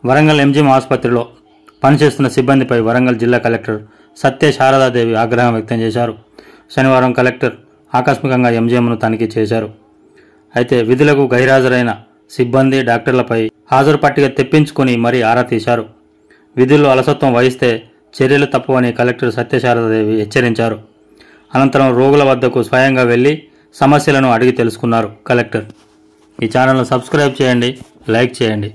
Warangal MGM ఆసుపత్రిలో పనిచేస్తున్న సిబ్బందిపై వరంగల్ జిల్లా కలెక్టర్ సత్య శారదాదేవి ఆగ్రహం వ్యక్తం చేశారు. శనివారం కలెక్టర్ ఆకస్మికంగా ఎంజీఎంను తనిఖీ చేశారు. అయితే విధులకు గైర్హాజరైన సిబ్బంది, డాక్టర్లపై హాజరు పట్టిక తెప్పించుకుని మరీ ఆరా తీశారు. విధుల్లో అలసత్వం వహిస్తే చర్యలు తప్పవని కలెక్టర్ సత్యశారదాదేవి హెచ్చరించారు. అనంతరం రోగుల వద్దకు స్వయంగా వెళ్లి సమస్యలను అడిగి తెలుసుకున్నారు కలెక్టర్. ఈ ఛానల్ను సబ్స్క్రైబ్ చేయండి, లైక్ చేయండి.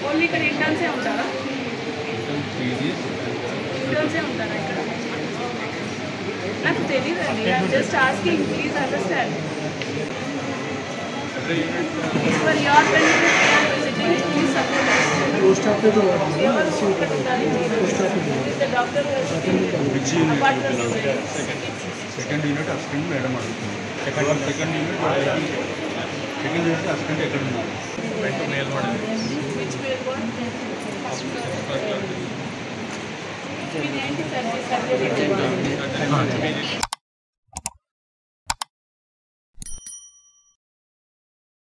ఓన్లీ ఇక్కడ ఇంటర్న్సే ఉంటారా? ఇంటర్న్సే ఉంటారా ఇక్కడ? నాకు తెలియదండి. I'm just asking, please understand. For your benefit we're visiting, please support us. Post office ఇక్కడ ఉండాలి. Is the doctor second unit assistant madam అడుగుతుంది. సెకండ్ యూనిట్ అసిస్టెంట్ ఎక్కడ ఉన్నారు? విచ్ పేర్ వన్ ఇది ఏంటి సర్వీస్ సర్వీస్